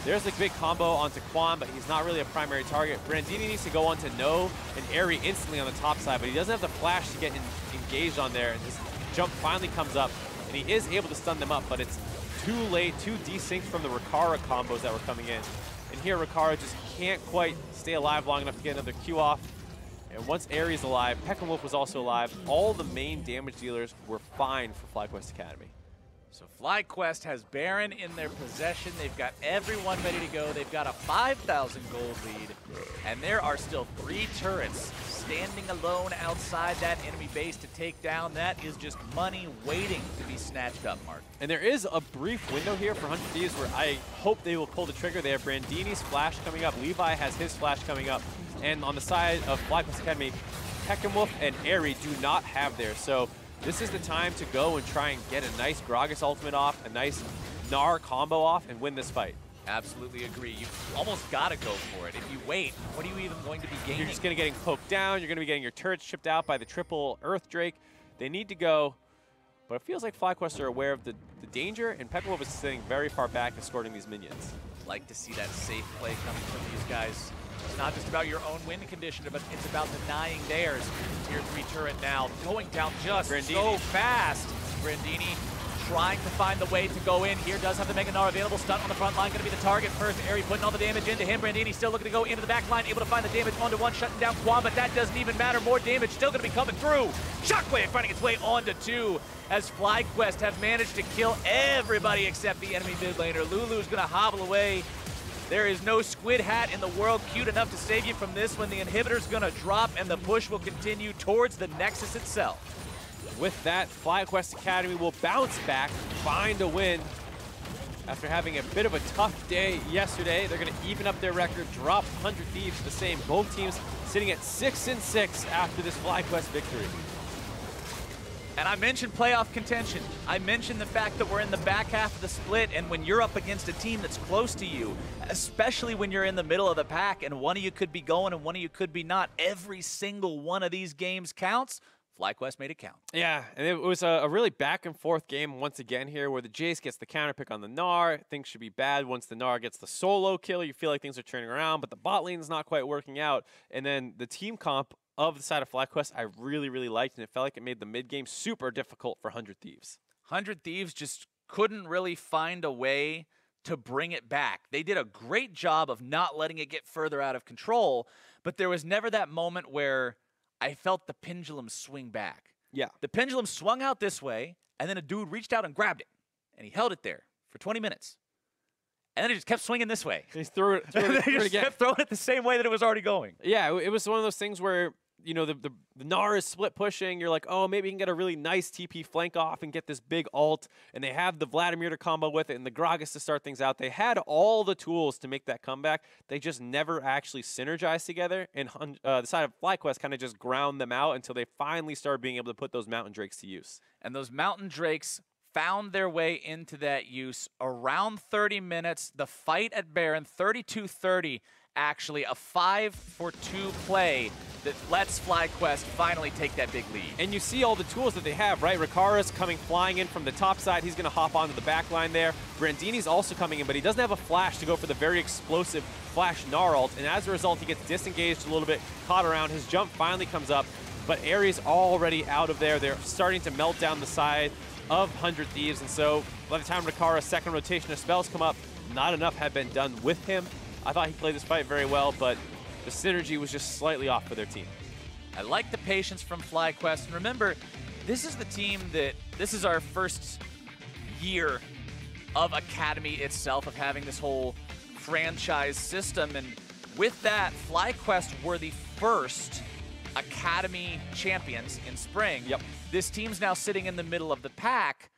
There's a big combo onto Quan, but he's not really a primary target. Brandini needs to go onto No and Airy instantly on the top side, but he doesn't have the flash to get engaged on there, and his jump finally comes up, and he is able to stun them up, but it's too late, too desynced from the Ricard combos that were coming in. And here Ricard just can't quite stay alive long enough to get another Q off. And once Ares alive, Peckinwolf was also alive. All the main damage dealers were fine for Flyquest Academy. So Flyquest has Baron in their possession. They've got everyone ready to go. They've got a 5,000 gold lead. And there are still 3 turrets standing alone outside that enemy base to take down. That is just money waiting to be snatched up, Mark. And there is a brief window here for 100 Thieves where I hope they will pull the trigger. They have Brandini's flash coming up. Levi has his flash coming up. And on the side of Flyquest Academy, Peckinwolf and Airy do not have theirs. So this is the time to go and try and get a nice Gragas ultimate off, a nice Gnar combo off, and win this fight. Absolutely agree. You almost got to go for it. If you wait, what are you even going to be gaining? You're just going to getting poked down. You're going to be getting your turrets chipped out by the triple Earth Drake. They need to go, but it feels like Flyquest are aware of the danger, and Peckinwolf is sitting very far back escorting these minions. Like to see that safe play coming from these guys. It's not just about your own win condition, but it's about denying theirs. Tier 3 turret now going down just so fast. Brandini trying to find the way to go in here. Does have the Mega Gnar available. Stun on the front line, going to be the target first. Airy putting all the damage into him. Brandini still looking to go into the back line, able to find the damage onto one, shutting down Quan, but that doesn't even matter. More damage still going to be coming through. Shockwave finding its way onto 2 as Flyquest have managed to kill everybody except the enemy mid laner. Lulu's going to hobble away. There is no squid hat in the world cute enough to save you from this when the inhibitor's gonna drop and the push will continue towards the Nexus itself. With that, Flyquest Academy will bounce back, find a win, After having a bit of a tough day yesterday, they're going to even up their record, drop 100 Thieves to the same. Both teams sitting at 6-6 after this FlyQuest victory. And I mentioned playoff contention. I mentioned the fact that we're in the back half of the split, and when you're up against a team that's close to you, especially when you're in the middle of the pack and one of you could be going and one of you could be not, every single one of these games counts. FlyQuest made it count. Yeah, and it was a really back-and-forth game once again here where the Jace gets the counter pick on the Gnar. Things should be bad once the Gnar gets the solo kill. You feel like things are turning around, but the bot lane is not quite working out. And then the team comp of the side of FlyQuest I really liked, and it felt like it made the mid-game super difficult for 100 Thieves. 100 Thieves just couldn't really find a way to bring it back. They did a great job of not letting it get further out of control, but there was never that moment where I felt the pendulum swing back. Yeah. The pendulum swung out this way, and then a dude reached out and grabbed it, and he held it there for 20 minutes. And then it just kept swinging this way. He threw it again. Kept throwing it the same way that it was already going. Yeah, it was one of those things where, you know, the Gnar is split pushing. You're like, oh, maybe you can get a really nice TP flank off and get this big ult. And they have the Vladimir to combo with it and the Gragas to start things out. They had all the tools to make that comeback. They just never actually synergized together. And the side of FlyQuest kind of just ground them out until they finally started being able to put those Mountain Drakes to use. And those Mountain Drakes found their way into that use around 30 minutes. The fight at Baron, 32-30, actually a 5-for-2 play that lets FlyQuest finally take that big lead. And you see all the tools that they have, right? Ricara's coming flying in from the top side. He's going to hop onto the back line there. Brandini's also coming in, but he doesn't have a flash to go for the very explosive flash Gnar ult, and as a result, he gets disengaged a little bit, caught around. His jump finally comes up, but Ares already out of there. They're starting to melt down the side of 100 Thieves, and so by the time Ricara's second rotation of spells come up, not enough had been done with him. I thought he played this fight very well, but the synergy was just slightly off for their team. I like the patience from FlyQuest, and remember, this is the team that, this is our first year of Academy itself, of having this whole franchise system, and with that, FlyQuest were the first Academy champions in spring. Yep. This team's now sitting in the middle of the pack,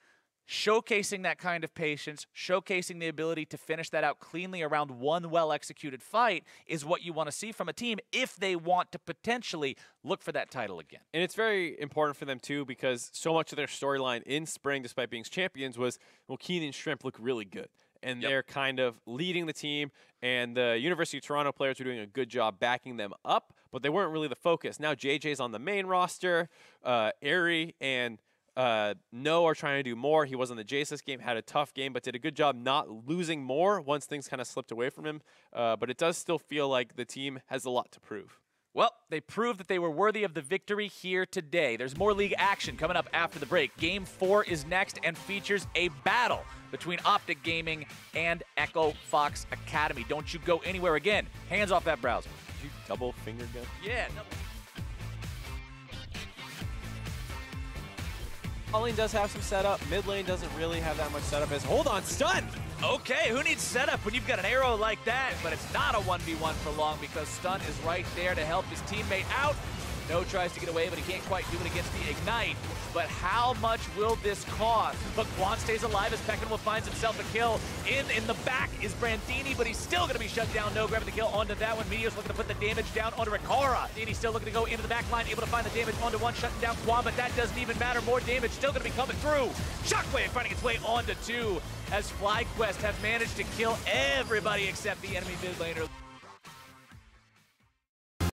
showcasing that kind of patience, showcasing the ability to finish that out cleanly around one well-executed fight is what you want to see from a team if they want to potentially look for that title again. And it's very important for them, too, because so much of their storyline in spring, despite being champions, was, well, Keen and Shrimp look really good. And they're kind of leading the team, and the University of Toronto players were doing a good job backing them up, but they weren't really the focus. Now JJ's on the main roster. Ari and No are trying to do more. He was on the Jace this game, had a tough game, but did a good job not losing more once things kind of slipped away from him. But it does still feel like the team has a lot to prove. Well, they proved that they were worthy of the victory here today. There's more league action coming up after the break. Game 4 is next and features a battle between Optic Gaming and Echo Fox Academy. Don't you go anywhere again. Hands off that browser. Did you double finger gun? Yeah. Top lane does have some setup. Mid lane doesn't really have that much setup. Hold on, stun! Okay, who needs setup when you've got an arrow like that? But it's not a 1v1 for long because Stun is right there to help his teammate out. No tries to get away, but he can't quite do it against the Ignite. But how much will this cost? But Quan stays alive as Peckinwell finds himself a kill. In the back is Brandini, but he's still going to be shut down. No grabbing the kill onto that one. Meteor's looking to put the damage down onto Riccara. Brandini's still looking to go into the back line, able to find the damage onto one, shutting down Quan, but that doesn't even matter. More damage still going to be coming through. Shockwave finding its way onto 2 as FlyQuest have managed to kill everybody except the enemy mid laner.